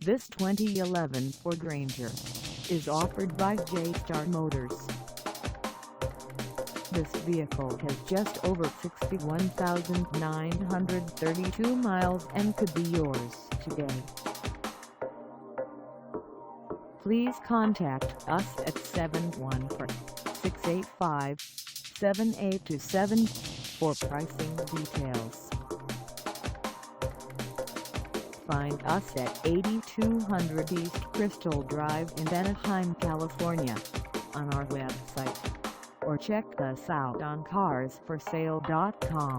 This 2011 Ford Ranger is offered by J-Star Motors. This vehicle has just over 61,932 miles and could be yours today. Please contact us at 714-685-7827 for pricing details. Find us at 8200 East Crystal Drive in Anaheim, California, on our website, or check us out on carsforsale.com.